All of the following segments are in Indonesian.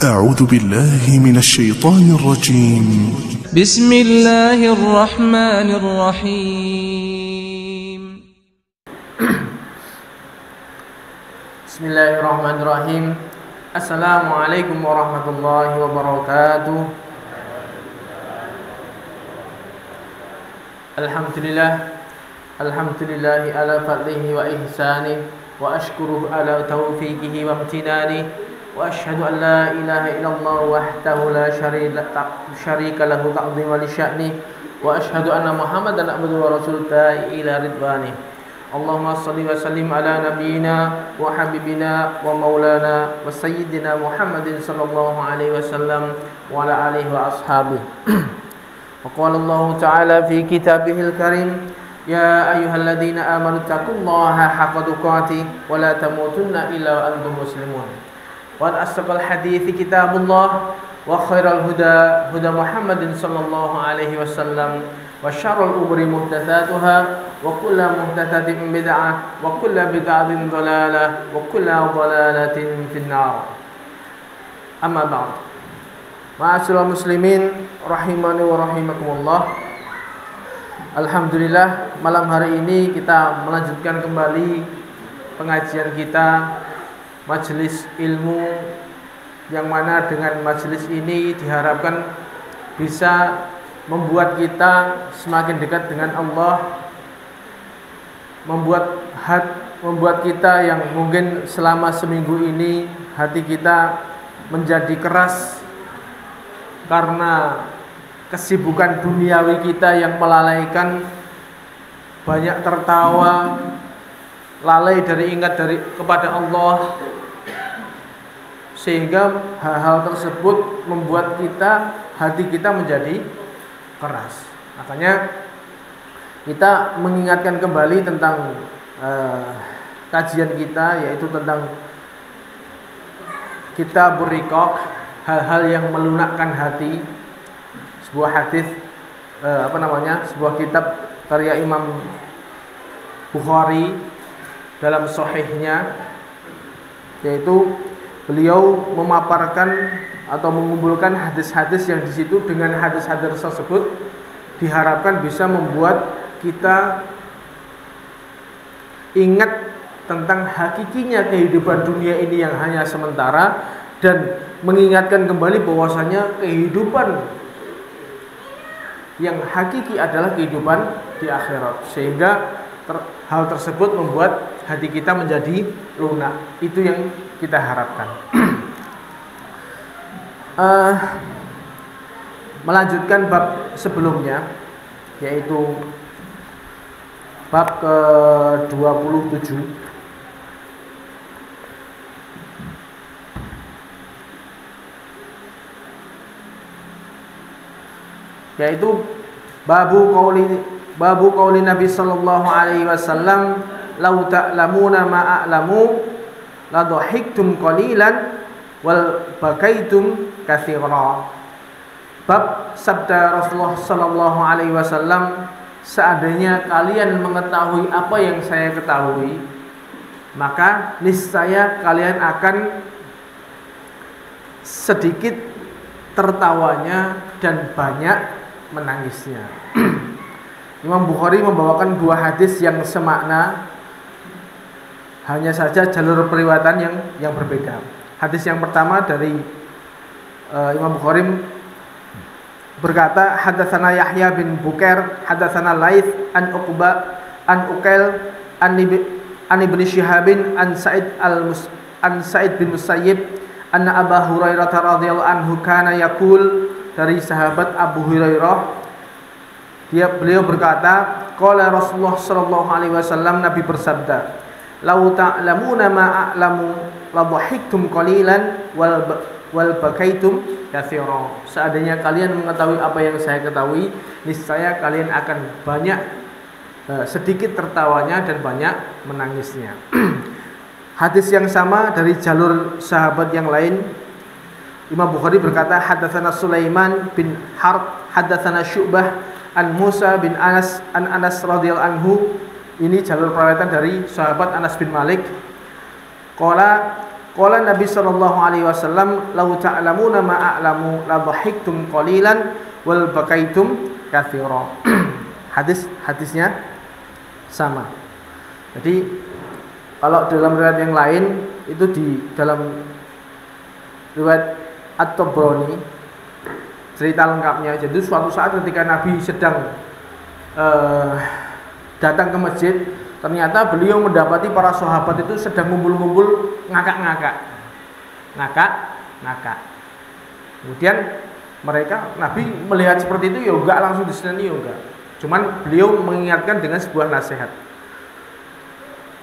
أعوذ بالله من الشيطان الرجيم. بسم الله الرحمن الرحيم. بسم الله الرحمن الرحيم. السلام عليكم ورحمة الله وبركاته. Alhamdulillah, alhamdulillahi ala fadlihi wa ihsanih, wa ashkuruhu ala taufiqihi wa amtinani, wa ashhadu an la ilaha illallah wahdahu la syarika lahu ta'zima li sya'ni, wa ashhadu anna Muhammadan abduhu wa rasuluhu ila ridwani. Allahumma salli wa sallim ala nabiyyina wa habibina wa maulana wa sayyidina Muhammadin sallallahu alaihi wasallam wa ala alihi wa ashabihi. وقال الله تعالى في كتابه الكريم يا أيها الذين آمنوا اتقوا الله حق تقاته ولا تموتن إلا وأنتم مسلمون وأن أصدق الحديث كتاب الله وخير الهدى هدى محمد صلى الله عليه وسلم وشر الأمور محدثاتها وكل محدثة بدعة وكل بدعة ضلالة وكل ضلالة في النار. أما بعد. Ma'asyiral muslimin rahimani wa rahimakumullah. Alhamdulillah, malam hari ini kita melanjutkan kembali pengajian kita, majelis ilmu, yang mana dengan majelis ini diharapkan bisa membuat kita semakin dekat dengan Allah, membuat kita yang mungkin selama seminggu ini hati kita menjadi keras karena kesibukan duniawi kita yang melalaikan, banyak tertawa, lalai dari ingat kepada Allah, sehingga hal-hal tersebut membuat hati kita menjadi keras. Makanya kita mengingatkan kembali tentang kajian kita, yaitu tentang Kitabur Riqaq, hal-hal yang melunakkan hati, sebuah hadis sebuah kitab karya Imam Bukhari dalam sahihnya, yaitu beliau memaparkan atau mengumpulkan hadis-hadis yang di situ. Dengan hadis-hadis tersebut diharapkan bisa membuat kita ingat tentang hakikinya kehidupan dunia ini yang hanya sementara, dan mengingatkan kembali bahwasanya kehidupan yang hakiki adalah kehidupan di akhirat, sehingga hal tersebut membuat hati kita menjadi lunak. Itu yang kita harapkan. Melanjutkan bab sebelumnya, yaitu bab ke-27, yaitu babu qauli Nabi sallallahu alaihi wasallam lau ta'lamuna ma a'lamu la dhahiktum qalilan wal bakaitum katsira. Bab sabda Rasulullah sallallahu alaihi wasallam, seandainya kalian mengetahui apa yang saya ketahui, maka niscaya kalian akan sedikit tertawanya dan banyak menangisnya. Imam Bukhari membawakan dua hadis yang semakna, hanya saja jalur periwayatan yang berbeda. Hadis yang pertama dari Imam Bukhari berkata, hadatsana Yahya bin Bukair, hadatsana Laits an Uqba an Uqail an Ibnu Syihabin an Sa'id bin Musayyib anna Abu Hurairah radhiyallahu anhu kana yaqul, dari sahabat Abu Hurairah, beliau berkata, qala Rasulullah sallallahu alaihi wasallam, Nabi bersabda, lau ta'lamuna ma a'lamu la dhahiktum qalilan wal bakaitum katsira. Seandainya kalian mengetahui apa yang saya ketahui, niscaya kalian akan banyak sedikit tertawanya dan banyak menangisnya. Hadis yang sama dari jalur sahabat yang lain, Imam Bukhari berkata, hadatsana Sulaiman bin Harb, hadatsana Syu'bah an Musa bin Anas an Anas radhiyallahu anhu. Ini jalur periwayatan dari sahabat Anas bin Malik. Qala Qala Nabi sallallahu alaihi wasallam, "Lau ta'lamuna ma a'lamu la dhahiktum qalilan wal bakaitum katsira." Hadisnya sama. Jadi kalau dalam riwayat yang lain itu di dalam riwayat At-Tabrani cerita lengkapnya. Jadi suatu saat ketika Nabi sedang datang ke masjid, ternyata beliau mendapati para sahabat itu sedang ngumpul-ngumpul ngakak-ngakak. Kemudian Nabi melihat seperti itu, ya enggak langsung diseneni, ya enggak. Cuman beliau mengingatkan dengan sebuah nasihat.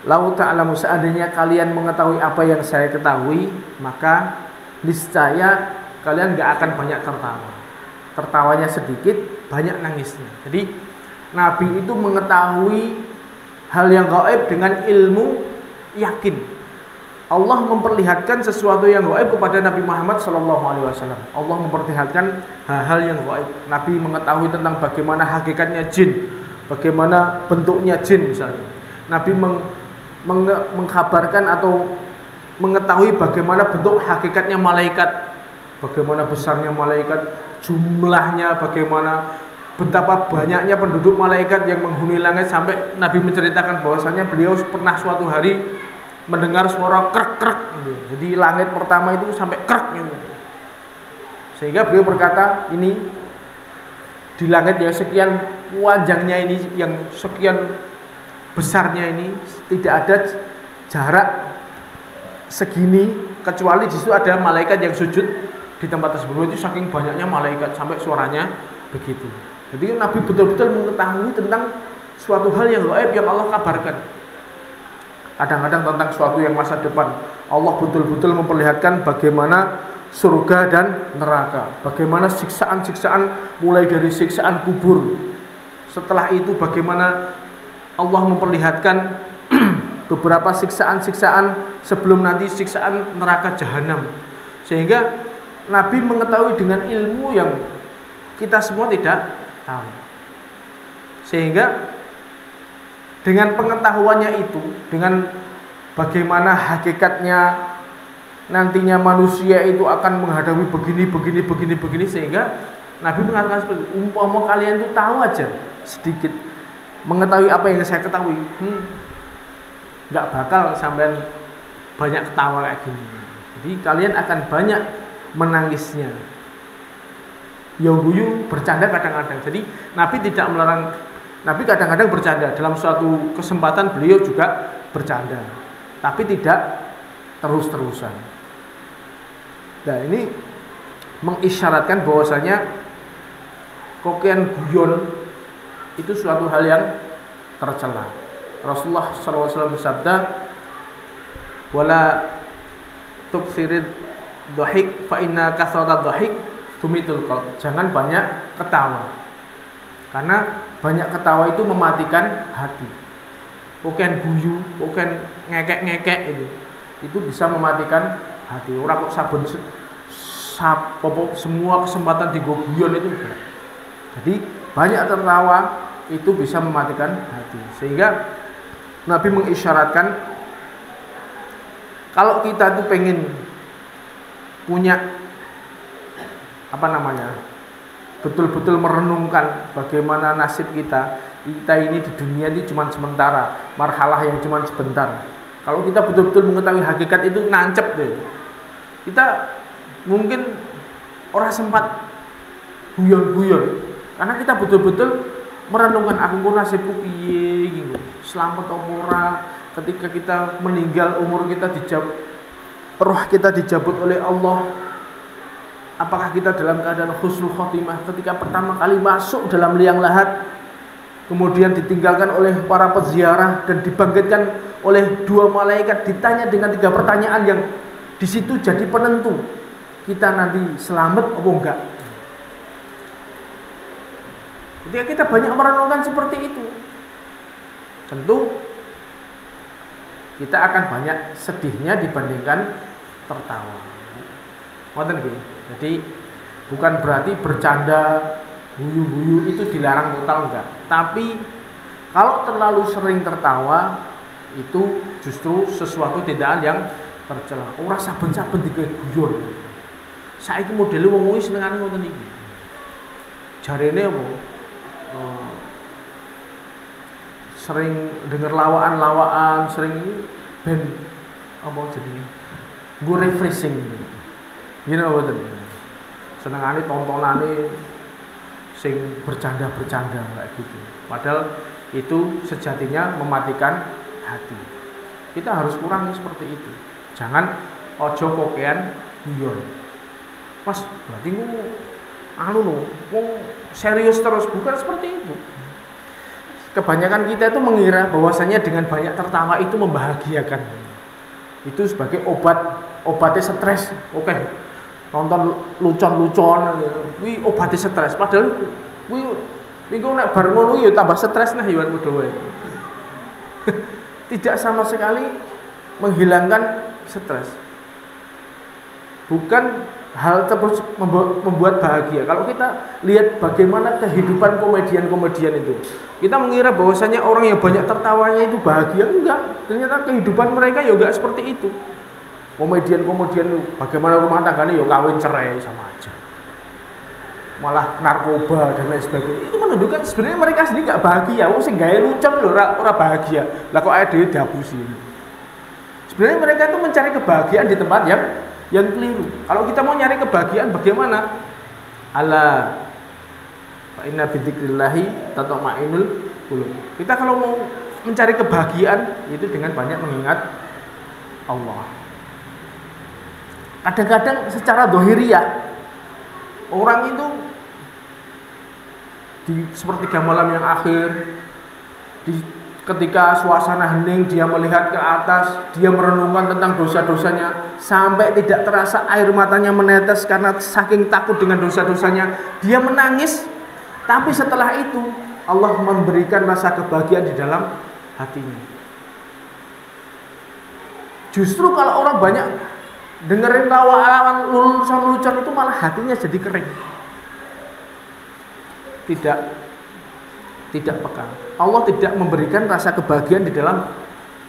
Lau ta'lamu, seandainya kalian mengetahui apa yang saya ketahui, maka niscaya kalian enggak akan banyak tertawa. Tertawanya sedikit, banyak nangisnya. Jadi Nabi itu mengetahui hal yang gaib dengan ilmu yakin. Allah memperlihatkan sesuatu yang gaib kepada Nabi Muhammad SAW. Allah memperlihatkan hal-hal yang gaib. Nabi mengetahui tentang bagaimana hakikatnya jin, bagaimana bentuknya jin misalnya. Nabi mengkabarkan atau mengetahui bagaimana bentuk hakikatnya malaikat, bagaimana besarnya malaikat, jumlahnya, bagaimana betapa banyaknya penduduk malaikat yang menghuni langit, sampai Nabi menceritakan bahwasanya beliau pernah suatu hari mendengar suara krek-krek gitu. Jadi langit pertama itu sampai krek gitu. Sehingga beliau berkata, ini di langit yang sekian panjangnya ini, yang sekian besarnya ini, tidak ada jarak segini kecuali di situ ada malaikat yang sujud di tempat tersebut. Itu saking banyaknya malaikat sampai suaranya begitu. Jadi Nabi betul-betul mengetahui tentang suatu hal yang gaib yang Allah kabarkan. Kadang-kadang tentang suatu yang masa depan, Allah betul-betul memperlihatkan bagaimana surga dan neraka, bagaimana siksaan-siksaan, mulai dari siksaan kubur. Setelah itu bagaimana Allah memperlihatkan beberapa siksaan-siksaan sebelum nanti siksaan neraka jahanam. Sehingga Nabi mengetahui dengan ilmu yang kita semua tidak tahu. Sehingga dengan pengetahuannya itu, dengan bagaimana hakikatnya nantinya manusia itu akan menghadapi begini, sehingga Nabi mengatakan seperti itu, umpama kalian itu tahu aja sedikit, mengetahui apa yang saya ketahui, nggak bakal sampai banyak ketawa kayak gini. Jadi kalian akan banyak menangisnya. Yang bercanda kadang-kadang. Jadi Nabi tidak melarang. Nabi kadang-kadang bercanda. Dalam suatu kesempatan beliau juga bercanda, tapi tidak terus-terusan. Nah, ini mengisyaratkan bahwasanya kokian guyon itu suatu hal yang tercela. Rasulullah SAW bersabda, "Wala tuksirid dhahik fa inna kasratat dhahik tumitul qalb." Jangan banyak ketawa, karena banyak ketawa itu mematikan hati. Kokian guyu, kokian ngekek-ngekek itu bisa mematikan hati. Orang kok semua kesempatan digoguyon itu enggak. Jadi banyak tertawa itu bisa mematikan hati. Sehingga Nabi mengisyaratkan kalau kita tuh pengen punya betul-betul merenungkan bagaimana nasib kita ini di dunia ini cuma sementara, marhalah yang cuma sebentar. Kalau kita betul-betul mengetahui hakikat itu nancep deh. Kita mungkin orang sempat guyon-guyon, karena kita betul-betul merenungkan aku nasibku piye gitu. Selamat ora ketika kita meninggal, umur kita roh kita dijabut oleh Allah. Apakah kita dalam keadaan husnul khotimah ketika pertama kali masuk dalam liang lahat, kemudian ditinggalkan oleh para peziarah dan dibangkitkan oleh dua malaikat, ditanya dengan 3 pertanyaan yang di situ jadi penentu kita nanti selamat atau enggak. Ketika kita banyak merenungkan seperti itu, tentu kita akan banyak sedihnya dibandingkan tertawa. Ngoten nggih. Jadi bukan berarti bercanda, guyu-guyu itu dilarang total, enggak. Tapi kalau terlalu sering tertawa itu justru sesuatu tindakan yang tercela. Ora saben-saben diguyon. Saiki modele wong kuwi senengane ngoten iki. Jarene apa? Sering denger lawaan-lawaan, sering ben apa jenenge? Go refreshing. You know what? Senengane tontonane sing bercanda-bercanda kayak gitu. Padahal itu sejatinya mematikan hati. Kita harus kurangi seperti itu. Jangan ojo kokean guyon. Mas, berarti wong serius terus, bukan seperti itu. Kebanyakan kita itu mengira bahwasanya dengan banyak tertawa itu membahagiakan. Itu sebagai obatnya stres. Oke. Nonton lucon-lucon kuwi obate stres. Padahal kuwi nek bar ngono ya tambah stres nah ya padha wae. Tidak sama sekali menghilangkan stres. Bukan hal tersebut membuat bahagia. Kalau kita lihat bagaimana kehidupan komedian-komedian itu, kita mengira bahwasanya orang yang banyak tertawanya itu bahagia. Enggak. Ternyata kehidupan mereka ya enggak seperti itu. Komedian-komedian bagaimana rumah tangganya ya kawin cerai sama aja, malah narkoba dan lain sebagainya. Itu menunjukkan sebenarnya mereka sendiri nggak bahagia. Wong sing gawe lucon lho ora bahagia. Lah kok dhewe diabusi. Sebenarnya mereka itu mencari kebahagiaan di tempat yang keliru. Kalau kita mau nyari kebahagiaan bagaimana? Ala fa inna bi dzikrillahi tatma'innul qulub. Kita kalau mau mencari kebahagiaan itu dengan banyak mengingat Allah. Kadang-kadang secara dohiriyah orang itu di sepertiga malam yang akhir, ketika suasana hening, dia melihat ke atas, dia merenungkan tentang dosa-dosanya sampai tidak terasa air matanya menetes karena saking takut dengan dosa-dosanya, dia menangis. Tapi setelah itu Allah memberikan rasa kebahagiaan di dalam hatinya. Justru kalau orang banyak dengerin tawa-tawa lucon-lucon itu malah hatinya jadi kering. Tidak peka. Allah tidak memberikan rasa kebahagiaan di dalam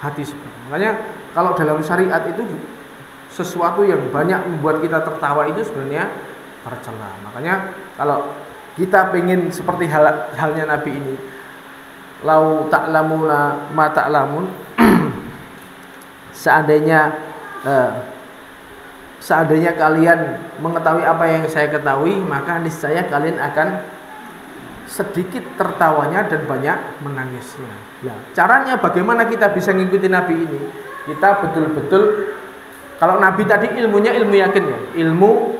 hati sebenarnya. Makanya kalau dalam syariat itu sesuatu yang banyak membuat kita tertawa itu sebenarnya tercela. Makanya kalau kita pengen seperti halnya Nabi ini, lau ta'lamuna ma ta'lamun, seandainya kalian mengetahui apa yang saya ketahui, maka niscaya kalian akan sedikit tertawanya dan banyak menangisnya. Ya, caranya bagaimana kita bisa ngikuti Nabi ini? Kita betul-betul, kalau Nabi tadi ilmunya ilmu yakin ya, ilmu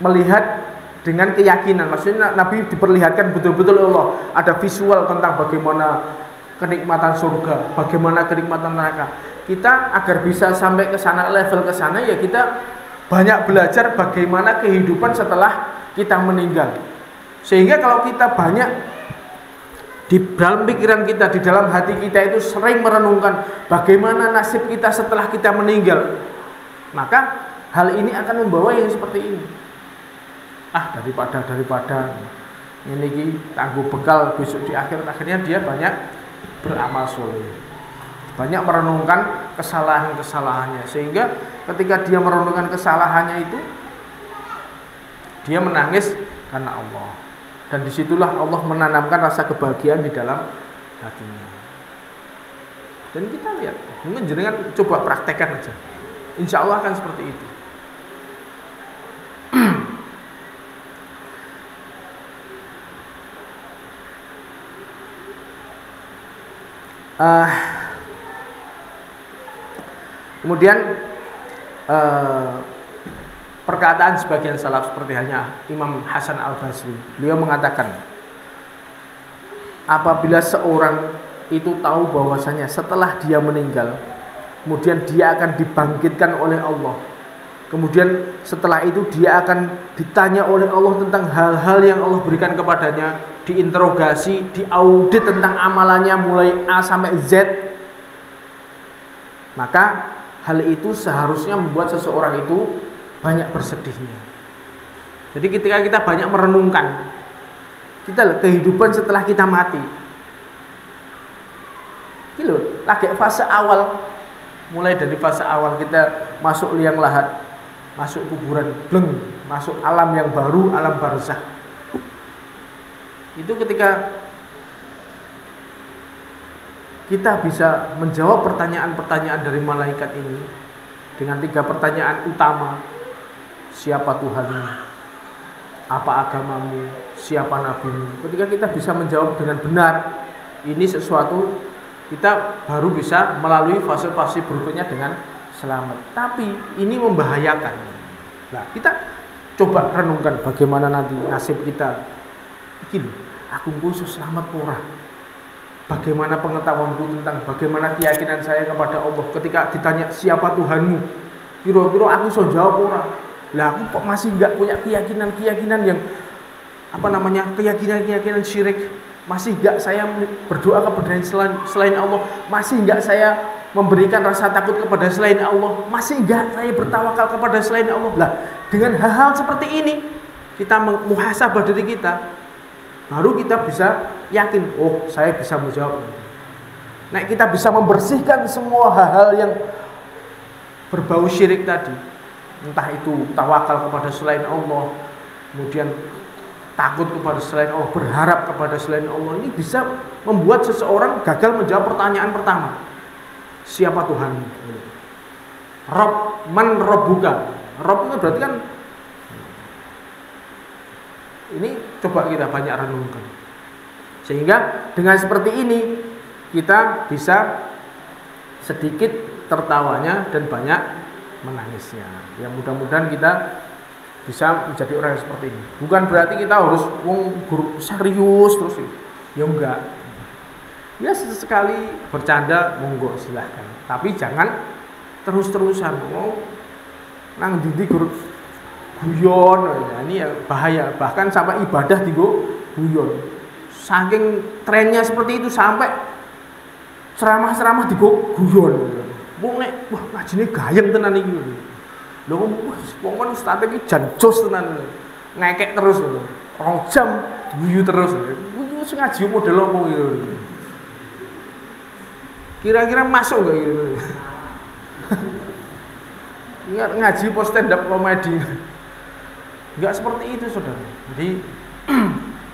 melihat dengan keyakinan. Maksudnya Nabi diperlihatkan betul-betul Allah, ada visual tentang bagaimana kenikmatan surga, bagaimana kenikmatan neraka. Kita agar bisa sampai ke sana, level ke sana, ya kita banyak belajar bagaimana kehidupan setelah kita meninggal. Sehingga kalau kita banyak di dalam pikiran kita, di dalam hati kita itu sering merenungkan bagaimana nasib kita setelah kita meninggal, maka hal ini akan membawa yang seperti ini. Daripada ini tangguh bekal besok di akhirnya dia banyak beramal soleh. Banyak merenungkan kesalahan-kesalahannya, sehingga ketika dia merenungkan kesalahannya itu dia menangis karena Allah, dan disitulah Allah menanamkan rasa kebahagiaan di dalam hatinya. Dan kita lihat, mungkin jenengan coba praktekkan aja, insya Allah akan seperti itu. Kemudian perkataan sebagian salaf seperti halnya Imam Hasan Al-Basri, beliau mengatakan, apabila seorang itu tahu bahwasanya setelah dia meninggal, kemudian dia akan dibangkitkan oleh Allah, kemudian setelah itu dia akan ditanya oleh Allah tentang hal-hal yang Allah berikan kepadanya, diinterogasi, diaudit tentang amalannya mulai A sampai Z, maka hal itu seharusnya membuat seseorang itu banyak bersedihnya. Jadi ketika kita banyak merenungkan kehidupan setelah kita mati, lagi fase awal Mulai dari fase awal kita masuk liang lahat, masuk kuburan, bleng, masuk alam yang baru, alam barzakh. Itu ketika kita bisa menjawab pertanyaan-pertanyaan dari malaikat ini dengan 3 pertanyaan utama. Siapa Tuhanmu? Apa agamamu? Siapa nabimu? Ketika kita bisa menjawab dengan benar, ini sesuatu kita baru bisa melalui fase-fase berikutnya dengan selamat. Tapi ini membahayakan. Nah, kita coba renungkan bagaimana nanti nasib kita. Iki aku khusus selamat ora. Bagaimana pengetahuanku tentang bagaimana keyakinan saya kepada Allah ketika ditanya siapa Tuhanmu? Kira-kira aku bisa jawab ora? Lah aku kok masih enggak punya keyakinan yang keyakinan syirik. Masih enggak saya berdoa kepada selain Allah? Masih enggak saya memberikan rasa takut kepada selain Allah? Masih enggak saya bertawakal kepada selain Allah? Lah, dengan hal-hal seperti ini kita muhasabah diri kita, baru kita bisa yakin, oh saya bisa menjawab. Nah, kita bisa membersihkan semua hal-hal yang berbau syirik tadi. Entah itu tawakal kepada selain Allah, kemudian takut kepada selain Allah, berharap kepada selain Allah. Ini bisa membuat seseorang gagal menjawab pertanyaan pertama. Siapa Tuhan? Rob, man robbuka. Rob itu berarti kan, ini coba kita banyak renungkan. Sehingga dengan seperti ini kita bisa sedikit tertawanya dan banyak menangisnya. Ya mudah-mudahan kita bisa menjadi orang yang seperti ini. Bukan berarti kita harus guru serius terus. Ya enggak. Ya sesekali bercanda monggo silahkan. Tapi jangan terus-terusan. Nang didi guru guyon, ya, ini ya bahaya. Bahkan sampai ibadah digo guyon. Saking trennya seperti itu sampai ceramah-ceramah digo guyon. Wong nek wah ngajine gayeng tenan iki. Lho wong kon ustaze iki jan jos tenan. Ngekek terus lho. 2 jam guyu terus. Guyu sing ngaji model opo iki. Kira-kira masuk enggak gitu. Ingat ngaji post stand up komedi. Enggak seperti itu, Saudara. Jadi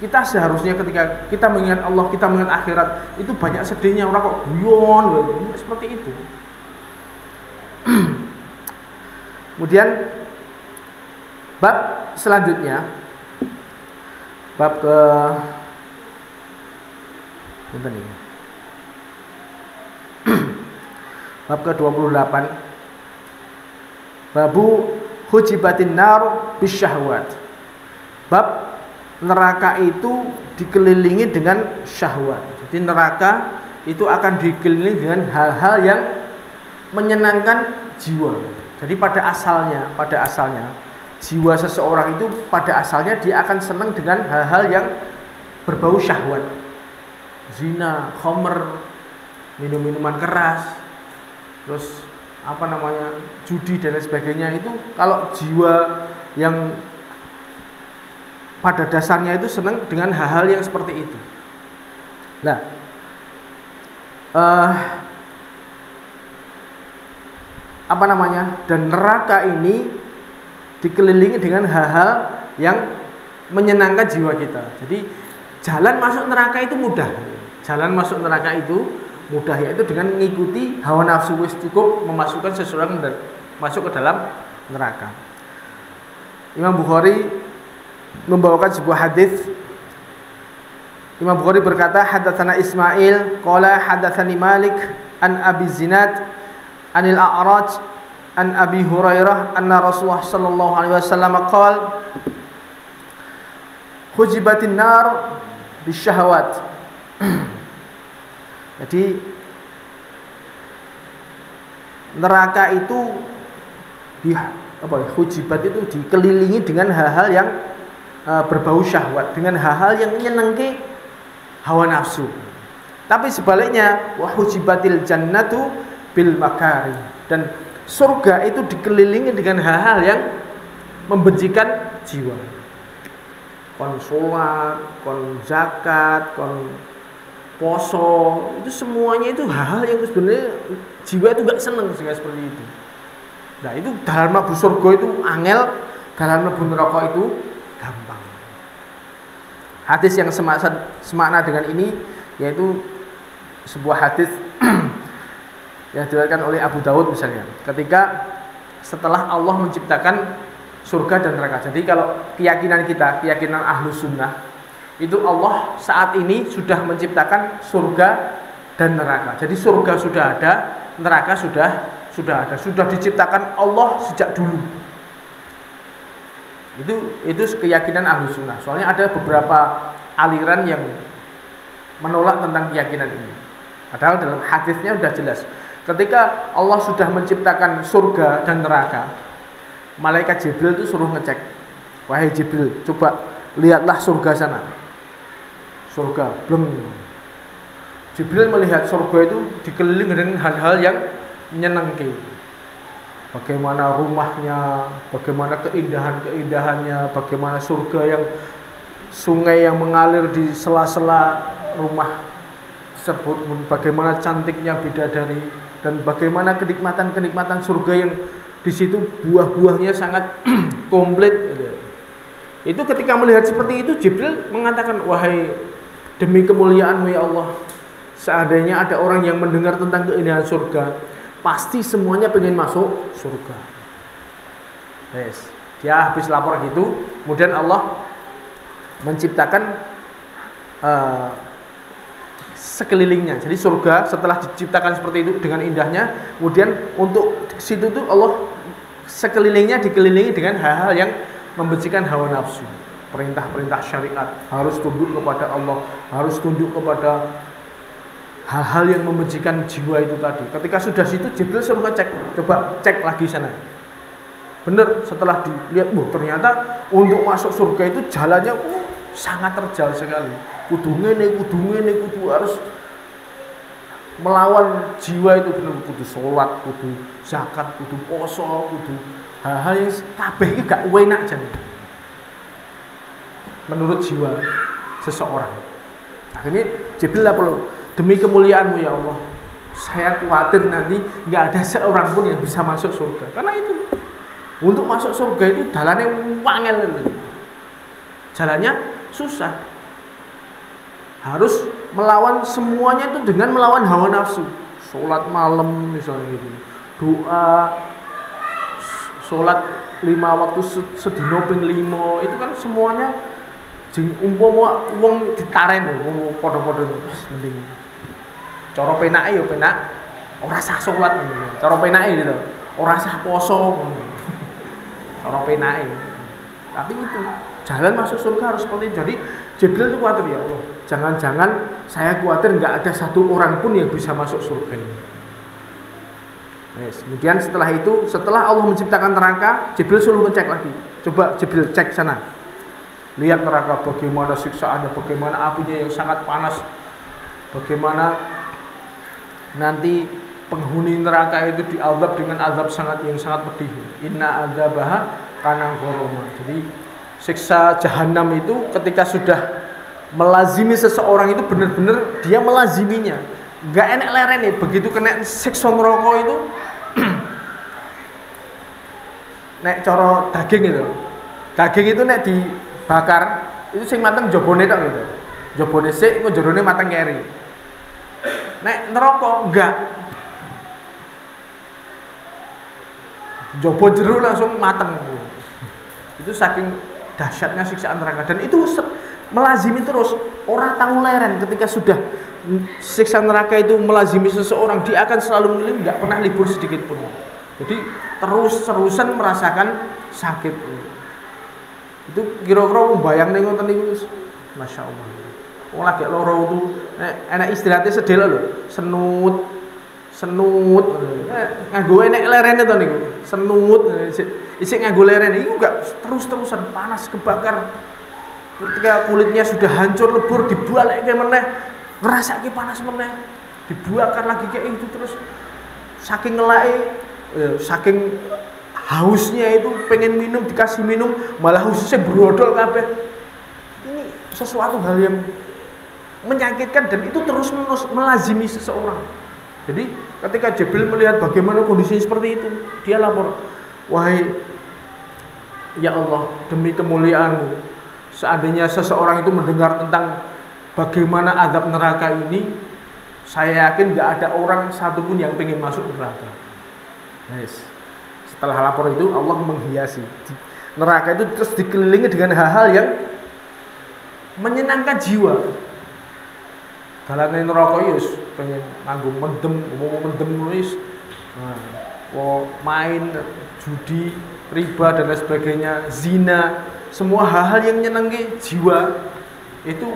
kita seharusnya ketika kita mengingat Allah, kita mengingat akhirat, itu banyak sedihnya, orang kok guyon gitu. Seperti itu. Kemudian bab selanjutnya, bab ke bab ke-28, babu hujibatin nar bisyahwat. Bab neraka itu dikelilingi dengan syahwat. Jadi neraka itu akan dikelilingi dengan hal-hal yang menyenangkan jiwa. Jadi pada asalnya jiwa seseorang itu pada asalnya dia akan senang dengan hal-hal yang berbau syahwat. Zina, khamr, minum-minuman keras, terus judi dan lain sebagainya. Itu kalau jiwa yang pada dasarnya itu senang dengan hal-hal yang seperti itu. Nah, dan neraka ini dikelilingi dengan hal-hal yang menyenangkan jiwa kita. Jadi jalan masuk neraka itu mudah. Jalan masuk neraka itu mudah, yaitu dengan mengikuti hawa nafsu. Wis cukup memasukkan seseorang masuk ke dalam neraka. Imam Bukhari membawakan sebuah hadis. Imam Bukhari berkata, hadatsana Ismail qala hadatsani Malik an Abi Zinad anil A'raj an Abi Hurairah anna Rasulullah sallallahu alaihi wasallam qala hujibatin nar bisyahawat. Jadi neraka itu hujibat itu dikelilingi dengan hal-hal yang berbau syahwat, dengan hal-hal yang menyenangkan hawa nafsu. Tapi sebaliknya, wa hujibatil jannatu bil makari, dan surga itu dikelilingi dengan hal-hal yang membencikan jiwa. Kon sholat, kon zakat, kon poso, itu semuanya itu hal-hal yang sebenarnya jiwa itu gak seneng seperti itu. Nah itu dalam mlebu surga itu angel, dalam mlebu neraka itu gampang. Hadis yang semakna dengan ini yaitu sebuah hadis yang diriwayatkan oleh Abu Daud misalnya, ketika setelah Allah menciptakan surga dan neraka. Jadi kalau keyakinan kita, keyakinan Ahlus Sunnah, itu Allah saat ini sudah menciptakan surga dan neraka. Jadi surga sudah ada, neraka sudah ada, sudah diciptakan Allah sejak dulu. Itu keyakinan Ahlus Sunnah. Soalnya ada beberapa aliran yang menolak tentang keyakinan ini. Padahal dalam hadisnya sudah jelas. Ketika Allah sudah menciptakan surga dan neraka, malaikat Jibril itu suruh ngecek. Wahai Jibril, coba lihatlah surga sana. Surga, belum. Jibril melihat surga itu dikelilingi dengan hal-hal yang menyenangkan. Bagaimana rumahnya, bagaimana keindahan-keindahannya, bagaimana surga yang sungai yang mengalir di sela-sela rumah tersebut, bagaimana cantiknya bidadari, dan bagaimana kenikmatan-kenikmatan surga yang di situ buah-buahnya sangat komplit. Itu ketika melihat seperti itu, Jibril mengatakan, wahai demi kemuliaan-Mu ya Allah, seandainya ada orang yang mendengar tentang keindahan surga, pasti semuanya pengen masuk surga. Yes. Dia habis lapor gitu, kemudian Allah menciptakan sekelilingnya. Jadi surga setelah diciptakan seperti itu dengan indahnya, kemudian untuk situ tuh Allah sekelilingnya dikelilingi dengan hal-hal yang membencikan hawa nafsu, perintah-perintah syariat, harus tunduk kepada Allah, harus tunduk kepada hal-hal yang membencikan jiwa itu tadi. Ketika sudah situ, Jibril suruh ngecek, coba cek lagi sana. Bener, setelah dilihat, ternyata untuk masuk surga itu jalannya sangat terjal sekali. Kudu harus melawan jiwa itu, bener, kudu sholat, kudu zakat, kudu poso, kudu hal-hal yang kabeh iki gak enak jan. Menurut jiwa seseorang. Akhirnya Jibril perlu, demi kemuliaan-Mu ya Allah, saya khawatir nanti gak ada seorang pun yang bisa masuk surga. Karena itu untuk masuk surga itu jalannya wangel, jalannya susah. Harus melawan semuanya itu dengan melawan hawa nafsu. Sholat malam misalnya gitu, doa, sholat 5 waktu sedina ping 5, itu kan semuanya umpama wong ditaren wong padha-padha mending cara penake ya penak ora sah sholat, cara penake gitu, ora sah poso, cara penake. Tapi itu jalan masuk surga harus seperti itu. Jadi Jibril itu khawatir, ya Allah, jangan-jangan saya khawatir nggak ada satu orang pun yang bisa masuk surga ini. Yes. Kemudian setelah itu, setelah Allah menciptakan neraka, Jibril suruh ngecek lagi. Coba Jibril cek sana, lihat neraka bagaimana siksaannya, bagaimana apinya yang sangat panas, bagaimana nanti penghuni neraka itu diazab dengan azab yang sangat pedih. Inna adzabaha kana gharama. Jadi siksa jahanam itu ketika sudah melazimi seseorang itu benar-benar dia melaziminya, nggak enak leren nih. Begitu kena siksa neraka itu nek coro daging itu nek dibakar itu sing mateng jobone tok gitu, jobone sik kok jerone mateng keri. Nek neraka enggak, jobo jero langsung mateng. Itu saking dahsyatnya siksaan neraka, dan itu melazimi terus, orang tahu leren. Ketika sudah siksa neraka itu melazimi seseorang, dia akan selalu mengeluh, nggak pernah libur sedikit pun. Jadi terus-terusan merasakan sakit. Itu kira-kira membayang nih ngoten niku, masya Allah. Wong lagi loro itu enak istirahatnya sedelo lho, senut nganggo enek lerene to niku, senut isik nganggo lerene iku gak terus-terusan panas, kebakar. Ketika kulitnya sudah hancur lebur, dibalekke meneh, ngrasake panas meneh, dibakar lagi kayak itu terus. Saking ngelake, saking hausnya itu pengen minum, dikasih minum malah hausnya brodol kabeh. Ini sesuatu hal yang menyakitkan dan itu terus-menerus melazimi seseorang. Jadi ketika Jibril melihat bagaimana kondisinya seperti itu, dia lapor, wahai ya Allah, demi kemuliaan-Mu, seandainya seseorang itu mendengar tentang bagaimana azab neraka ini, saya yakin gak ada orang satupun yang pengen masuk neraka. Yes. Setelah lapor itu, Allah menghiasi neraka itu terus dikelilingi dengan hal-hal yang menyenangkan jiwa. Dalane neraka yus pengen nganggo mendem nulis, main judi, riba dan lain sebagainya, zina, semua hal-hal yang menyenangkan jiwa itu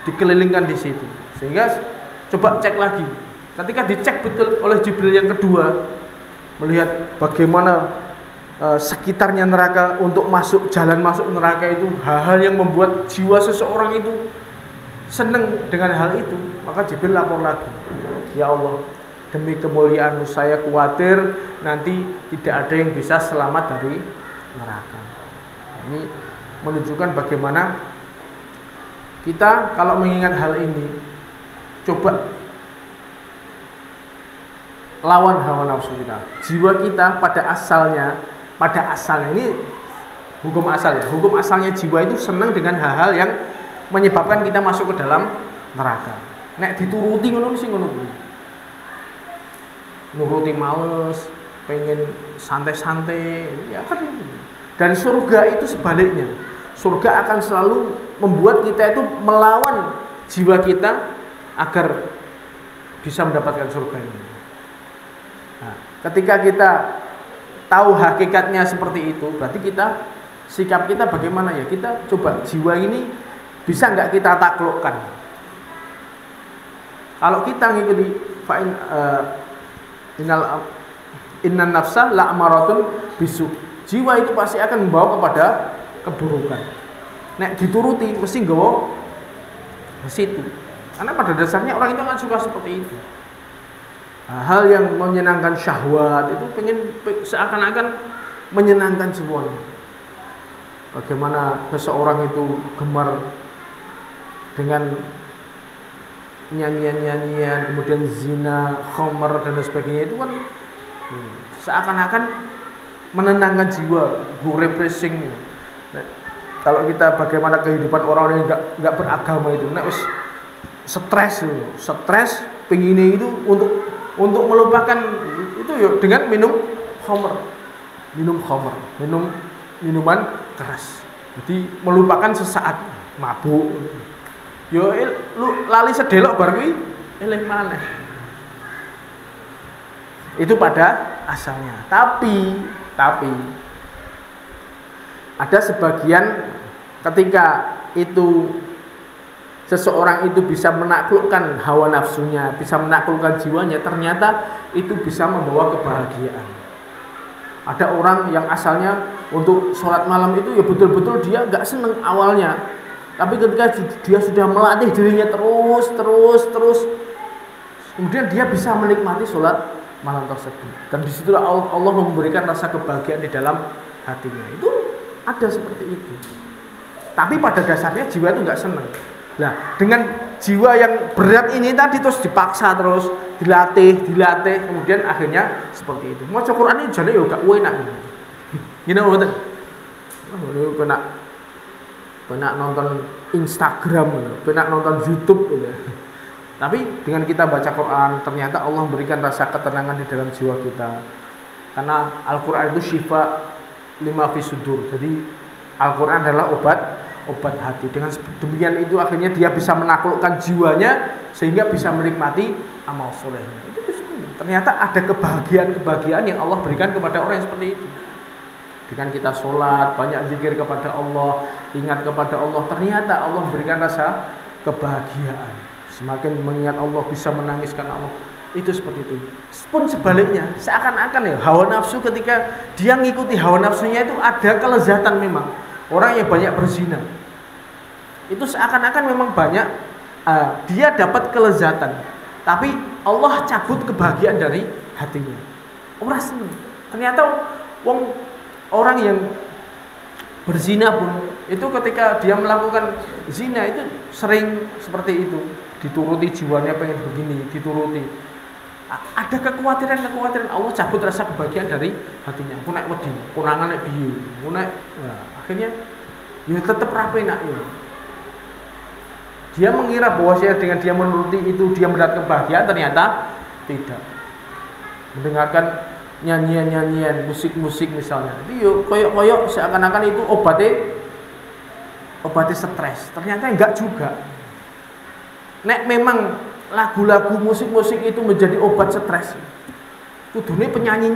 dikelilingkan di situ. Sehingga coba cek lagi. Ketika dicek betul oleh Jibril yang kedua, melihat bagaimana sekitarnya neraka untuk jalan masuk neraka itu, hal-hal yang membuat jiwa seseorang itu senang dengan hal itu, maka Jibril lapor lagi, ya Allah, demi kemuliaan-Mu saya khawatir nanti tidak ada yang bisa selamat dari neraka. Ini menunjukkan bagaimana kita kalau mengingat hal ini, coba lawan hawa nafsu kita. Jiwa kita pada asalnya ini hukum asal ya. Hukum asalnya jiwa itu senang dengan hal-hal yang menyebabkan kita masuk ke dalam neraka. Nek dituruti ngono sing ngono kuwi. Nuruti males, pengen santai-santai, ya kan itu. Dan surga itu sebaliknya. Surga akan selalu membuat kita itu melawan jiwa kita agar bisa mendapatkan surga ini. Nah, ketika kita tahu hakikatnya seperti itu, berarti sikap kita bagaimana ya? Kita coba jiwa ini bisa nggak kita taklukkan? Kalau kita ngikuti innan nafsa la'amaratun bisu, jiwa itu pasti akan membawa kepada keburukan. Nek dituruti mesti nggawa ke situ. Karena pada dasarnya orang itu akan suka seperti itu. Hal yang menyenangkan syahwat itu seakan-akan menyenangkan semuanya. Bagaimana seseorang itu gemar dengan nyanyian-nyanyian, kemudian zina, khamar dan sebagainya, itu kan seakan-akan menenangkan jiwa, refreshing. Nah, kalau kita bagaimana kehidupan orang yang nggak beragama itu, nah stres, pengennya itu untuk melupakan itu yuk dengan minum minuman keras. Jadi melupakan sesaat, mabuk. Yo lu lali sedelok bar kuwi eling maneh. Itu pada asalnya. Tapi ada sebagian ketika itu seseorang itu bisa menaklukkan hawa nafsunya, bisa menaklukkan jiwanya, ternyata itu bisa membawa kebahagiaan. Ada orang yang asalnya untuk sholat malam itu ya betul-betul dia nggak seneng awalnya, tapi ketika dia sudah melatih dirinya terus, kemudian dia bisa menikmati sholat malam tersebut. Dan disitulah Allah memberikan rasa kebahagiaan di dalam hatinya. Itu ada seperti itu. Tapi pada dasarnya jiwa itu nggak seneng. Nah, dengan jiwa yang berat ini tadi terus dipaksa terus dilatih, kemudian akhirnya seperti itu. Maca Quran ini jane yo gak enak. Gini mboten. Kena nonton Instagram, kena nonton YouTube gitu. Tapi dengan kita baca Quran, ternyata Allah memberikan rasa ketenangan di dalam jiwa kita. Karena Al-Quran itu syifa lima fi sudur. Jadi Al-Quran adalah obat hati. Dengan demikian itu akhirnya dia bisa menaklukkan jiwanya sehingga bisa menikmati amal solehnya. Itu ternyata ada kebahagiaan yang Allah berikan kepada orang yang seperti itu. Dengan kita sholat, banyak zikir kepada Allah, ingat kepada Allah, ternyata Allah memberikan rasa kebahagiaan. Semakin mengingat Allah bisa menangiskan Allah. Itu seperti itu. Pun sebaliknya, seakan-akan ya hawa nafsu, ketika dia ngikuti hawa nafsunya itu ada kelezatan memang. Orang yang banyak berzina itu seakan-akan memang banyak dia dapat kelezatan, tapi Allah cabut kebahagiaan dari hatinya. Orang senang. Ternyata orang yang berzina pun itu ketika dia melakukan zina itu sering seperti itu. dituruti jiwanya pengen begini, dituruti. Ada kekhawatiran Allah cabut rasa kebahagiaan dari hatinya. Aku naik wedi, konangan naik biyu, akhirnya ya tetap rapi nak ya. Dia mengira bahwa dengan dia menuruti itu dia mendapat kebahagiaan, ternyata tidak. Mendengarkan nyanyian-nyanyian, musik-musik misalnya, itu yuk koyok seakan-akan itu obatnya stres. Ternyata enggak juga. Nek memang lagu-lagu musik-musik itu menjadi obat stres, kudune penyanyi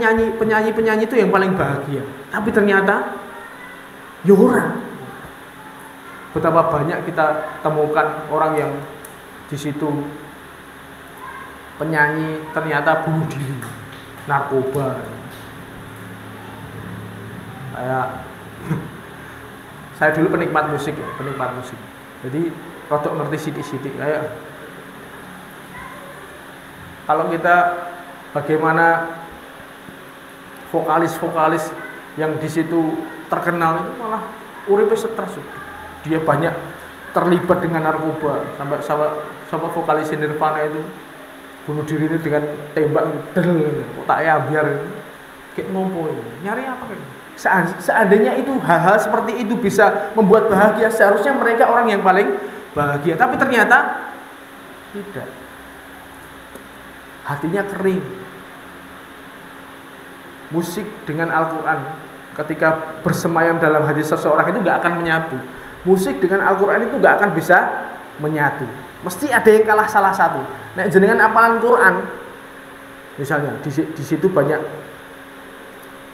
itu yang paling bahagia. Tapi ternyata yora. Betapa banyak kita temukan orang yang di situ penyanyi ternyata bunuh diri, narkoba. Saya dulu penikmat musik. Jadi rodok ngerti sidik-sidik. Kalau kita bagaimana vokalis yang di situ terkenal itu malah uripe stres. Dia banyak terlibat dengan narkoba, sampai vokalis Nirvana itu bunuh diri ini dengan tembak tak ya biar kayak ngompo ini. Nyari apa kan? Seandainya itu hal-hal seperti itu bisa membuat bahagia, seharusnya mereka orang yang paling bahagia. Tapi ternyata tidak. Hatinya kering. Musik dengan Al-Quran ketika bersemayam dalam hati seseorang itu gak akan menyatu. Musik dengan Al-Quran itu gak akan bisa menyatu. Mesti ada yang kalah salah satu. Nah, jenengan apalan Quran, misalnya di situ banyak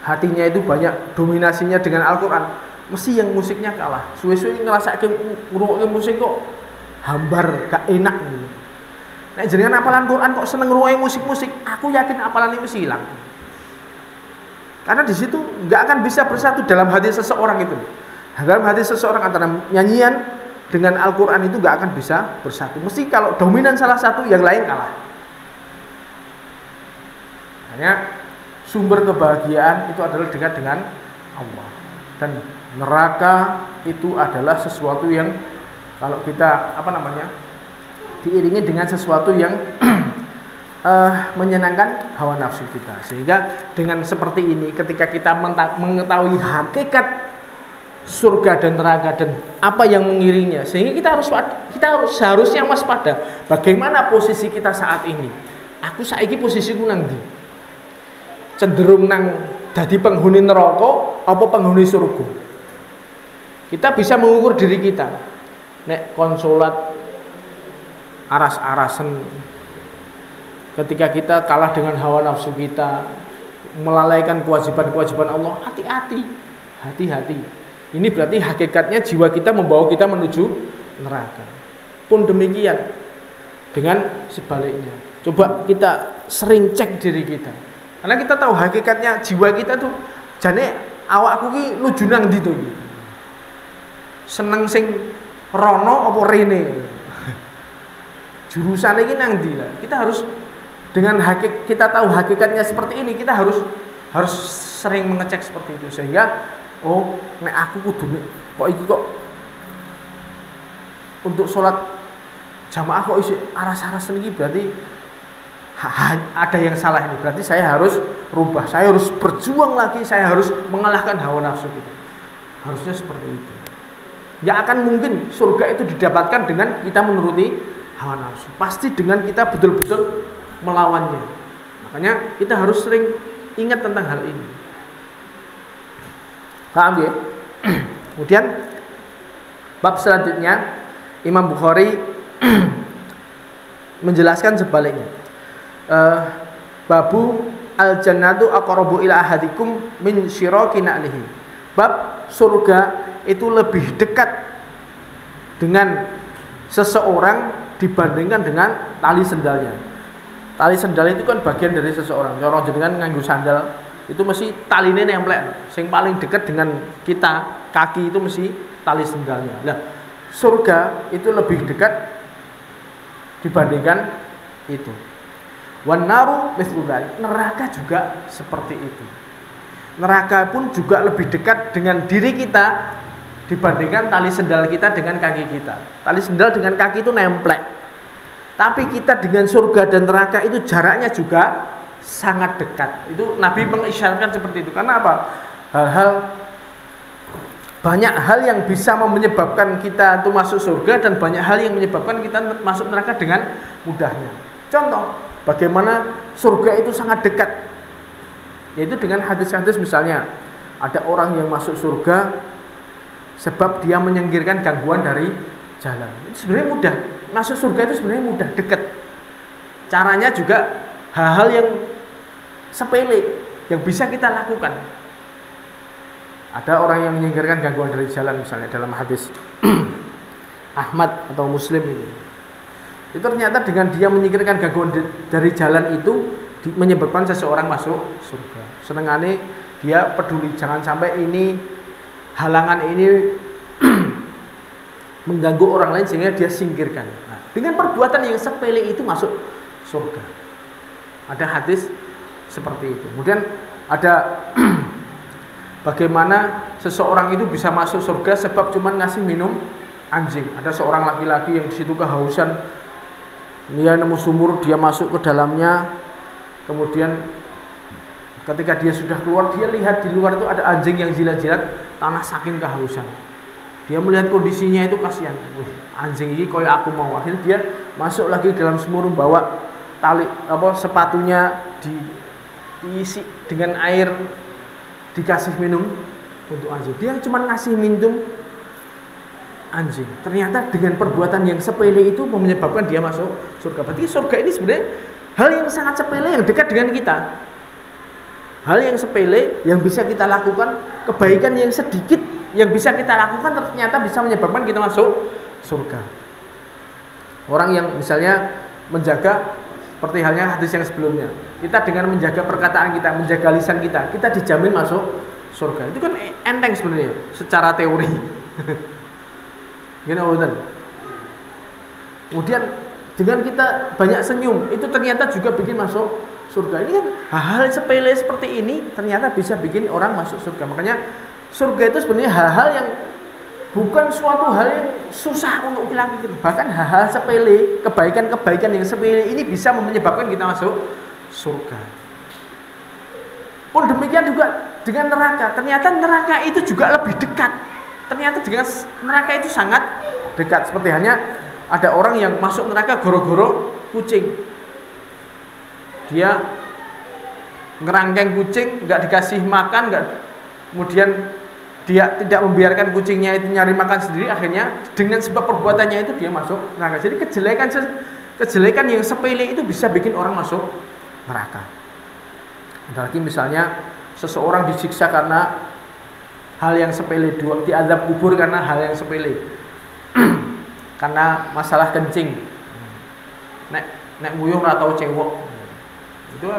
hatinya itu banyak dominasinya dengan Al-Quran, mesti yang musiknya kalah. Suwe-suwe ngerasake ngrungokke musik kok hambar, gak enak gitu. Nah, jenengan apalan Quran kok seneng ngrungokke musik-musik, aku yakin apalan itu mesti hilang. Karena di situ nggak akan bisa bersatu dalam hati seseorang itu. Dalam hati seseorang antara nyanyian dengan Al-Quran itu nggak akan bisa bersatu. Mesti kalau dominan salah satu, yang lain kalah. Hanya sumber kebahagiaan itu adalah dekat dengan Allah. Dan neraka itu adalah sesuatu yang kalau kita diiringi dengan sesuatu yang menyenangkan hawa nafsu kita. Sehingga dengan seperti ini, ketika kita mengetahui hakikat surga dan neraka dan apa yang mengiringnya, sehingga kita seharusnya waspada. Bagaimana posisi kita saat ini? Aku saiki posisiku nang ndi? Cenderung nang dadi penghuni neraka apa penghuni surga? Kita bisa mengukur diri kita. Nek konsolat aras-arasen, ketika kita kalah dengan hawa nafsu kita, melalaikan kewajiban-kewajiban Allah, hati-hati. Ini berarti hakikatnya jiwa kita membawa kita menuju neraka. Pun demikian dengan sebaliknya. Coba kita sering cek diri kita. Karena kita tahu hakikatnya jiwa kita tuh jane awakku ki nuju nang ndi to iki. Seneng sing rono apa rene. Jurusane iki nang ndi lah. Kita harus dengan kita tahu hakikatnya seperti ini, kita harus sering mengecek seperti itu, sehingga nek aku kudu kok iki kok untuk sholat jamaah kok isi aras-aras iki, berarti ada yang salah ini. Berarti saya harus rubah, saya harus berjuang lagi, saya harus mengalahkan hawa nafsu kita. Harusnya seperti itu. Ya akan mungkin surga itu didapatkan dengan kita menuruti hawa nafsu. Pasti dengan kita betul-betul melawannya. Makanya kita harus sering ingat tentang hal ini. Paham ya? Kemudian bab selanjutnya Imam Bukhari menjelaskan sebaliknya. Babu al-jannatu aqrabu ila ahadikum min syiraki na'lihi. Bab surga itu lebih dekat dengan seseorang dibandingkan dengan tali sendalnya. Tali sendal itu kan bagian dari seseorang. Kalau jenengan nganggo sandal itu mesti taline nemplek. Sing paling dekat dengan kita, kaki itu mesti tali sendalnya. Nah, surga itu lebih dekat dibandingkan itu. Wan naru mithlu dzalik. Neraka juga seperti itu. Neraka pun juga lebih dekat dengan diri kita dibandingkan tali sendal kita dengan kaki kita. Tali sendal dengan kaki itu nemplek. Tapi kita dengan surga dan neraka itu jaraknya juga sangat dekat. Itu Nabi mengisyaratkan seperti itu. Karena apa? Banyak hal yang bisa menyebabkan kita itu masuk surga dan banyak hal yang menyebabkan kita masuk neraka dengan mudahnya. Contoh, bagaimana surga itu sangat dekat. Yaitu dengan hadis-hadis misalnya, ada orang yang masuk surga sebab dia menyingkirkan gangguan dari jalan. Itu sebenarnya mudah. Masuk surga itu sebenarnya mudah, dekat. Caranya juga hal-hal yang sepele yang bisa kita lakukan. Ada orang yang menyingkirkan gangguan dari jalan misalnya dalam hadis Ahmad atau Muslim ini. Itu ternyata dengan dia menyingkirkan gangguan dari jalan itu menyebabkan seseorang masuk surga. Senengane dia peduli jangan sampai ini halangan ini mengganggu orang lain sehingga dia singkirkan. Nah, dengan perbuatan yang sepele itu masuk surga. Ada hadis seperti itu. Kemudian ada bagaimana seseorang itu bisa masuk surga sebab cuma ngasih minum anjing. Ada seorang laki-laki yang di situ kehausan, dia nemu sumur, dia masuk ke dalamnya. Kemudian ketika dia sudah keluar, dia lihat di luar itu ada anjing yang jilat-jilat tanah saking kehausan. Dia melihat kondisinya itu kasihan. Anjing ini koyo aku mau. Akhirnya dia masuk lagi dalam sumur, bawa tali sepatunya diisi dengan air, dikasih minum untuk anjing. Dia cuma ngasih minum anjing. Ternyata dengan perbuatan yang sepele itu menyebabkan dia masuk surga. Berarti surga ini sebenarnya hal yang sangat sepele yang dekat dengan kita. Hal yang sepele yang bisa kita lakukan, kebaikan yang sedikit yang bisa kita lakukan ternyata bisa menyebabkan kita masuk surga. Orang yang misalnya menjaga seperti halnya hadis yang sebelumnya, kita dengan menjaga perkataan kita, menjaga lisan kita, kita dijamin masuk surga. Itu kan enteng sebenarnya secara teori. Gini betul. Kemudian dengan kita banyak senyum, itu ternyata juga bikin masuk surga. Ini kan hal-hal sepele seperti ini ternyata bisa bikin orang masuk surga. Makanya surga itu sebenarnya hal-hal yang bukan suatu hal yang susah untuk dilakukan. Bahkan hal-hal sepele, kebaikan-kebaikan yang sepele ini bisa menyebabkan kita masuk surga. Pun demikian juga dengan neraka. Ternyata neraka itu juga lebih dekat. Ternyata dengan neraka itu sangat dekat. Seperti hanya ada orang yang masuk neraka goro-goro kucing. Dia ngerangkeng kucing, nggak dikasih makan, kemudian dia tidak membiarkan kucingnya itu nyari makan sendiri, akhirnya dengan sebab perbuatannya itu dia masuk neraka. Jadi kejelekan yang sepele itu bisa bikin orang masuk neraka. Ada lagi misalnya seseorang disiksa karena hal yang sepele, diazab kubur karena hal yang sepele. Karena masalah kencing. Nek nguyuh ora tau cewek. Itu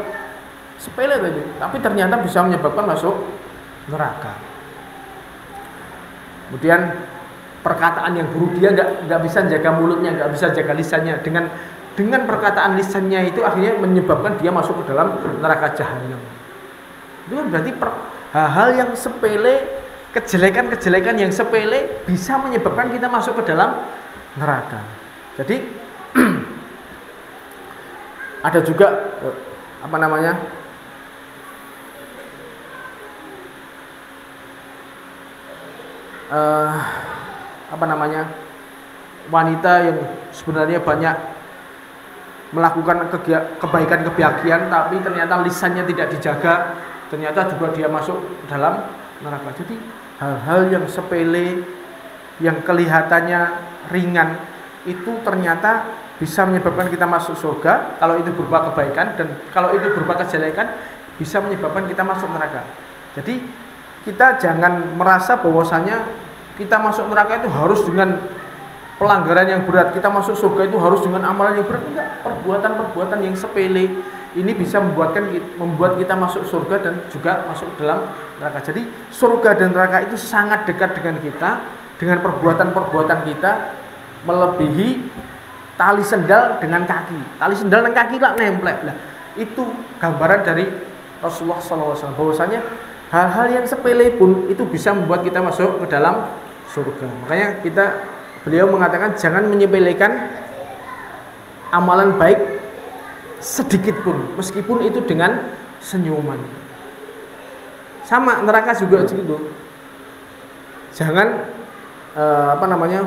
sepele tadi, tapi ternyata bisa menyebabkan masuk neraka. Kemudian perkataan yang buruk, dia nggak bisa jaga mulutnya, nggak bisa jaga lisannya. Dengan perkataan lisannya itu akhirnya menyebabkan dia masuk ke dalam neraka jahanam. Itu berarti hal-hal yang sepele, kejelekan-kejelekan yang sepele bisa menyebabkan kita masuk ke dalam neraka. Jadi ada juga wanita yang sebenarnya banyak melakukan kebaikan-kebahagiaan tapi ternyata lisannya tidak dijaga, ternyata juga dia masuk dalam neraka. Jadi hal-hal yang sepele yang kelihatannya ringan itu ternyata bisa menyebabkan kita masuk surga kalau itu berupa kebaikan, dan kalau itu berupa kejelekan bisa menyebabkan kita masuk neraka. Jadi kita jangan merasa bahwasanya kita masuk neraka itu harus dengan pelanggaran yang berat, kita masuk surga itu harus dengan amalan yang berat. Enggak, perbuatan-perbuatan yang sepele ini bisa membuat kita masuk surga dan juga masuk dalam neraka. Jadi surga dan neraka itu sangat dekat dengan kita, dengan perbuatan-perbuatan kita melebihi tali sendal dengan kaki. Tali sendal dengan kaki lah nemplek. Nah, itu gambaran dari Rasulullah SAW bahwasanya hal-hal yang sepele pun itu bisa membuat kita masuk ke dalam surga. Makanya beliau mengatakan jangan menyepelekan amalan baik sedikit pun, meskipun itu dengan senyuman. Sama neraka juga gitu. Jangan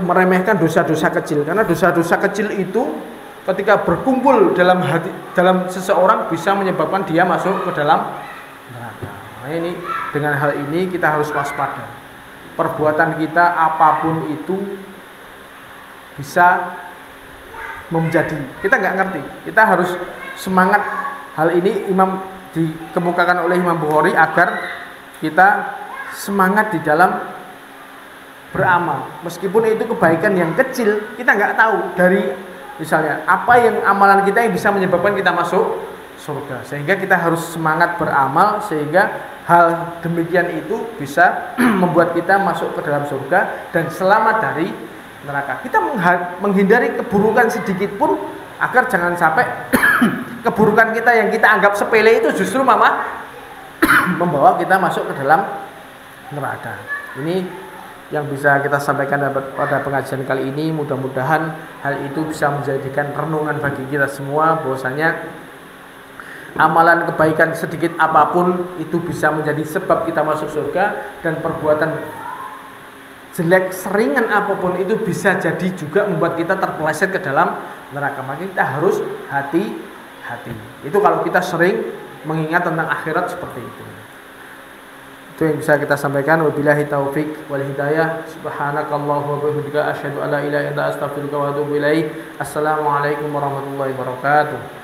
meremehkan dosa-dosa kecil, karena dosa-dosa kecil itu ketika berkumpul dalam hati, dalam seseorang bisa menyebabkan dia masuk ke dalam neraka. Nah, ini dengan hal ini kita harus waspada. Perbuatan kita apapun itu bisa menjadi, kita nggak ngerti, kita harus semangat. Hal ini dikemukakan oleh Imam Bukhari agar kita semangat di dalam beramal, meskipun itu kebaikan yang kecil, kita nggak tahu dari misalnya apa yang amalan kita yang bisa menyebabkan kita masuk surga, sehingga kita harus semangat beramal sehingga hal demikian itu bisa membuat kita masuk ke dalam surga dan selamat dari neraka. Kita menghindari keburukan sedikit pun agar jangan sampai keburukan kita yang kita anggap sepele itu justru membawa kita masuk ke dalam neraka. Ini yang bisa kita sampaikan pada pengajian kali ini. Mudah-mudahan hal itu bisa menjadikan renungan bagi kita semua bahwasanya amalan kebaikan sedikit apapun itu bisa menjadi sebab kita masuk surga, dan perbuatan jelek seringan apapun itu bisa jadi juga membuat kita terpeleset ke dalam neraka. Maka kita harus hati-hati. Itu kalau kita sering mengingat tentang akhirat seperti itu. Itu yang bisa kita sampaikan. Wabillahi taufik wal hidayah. Subhanakallahumma wa bihamdika asyhadu an la ilaha illa anta astaghfiruka wa atubu ilaik. Assalamualaikum warahmatullahi wabarakatuh.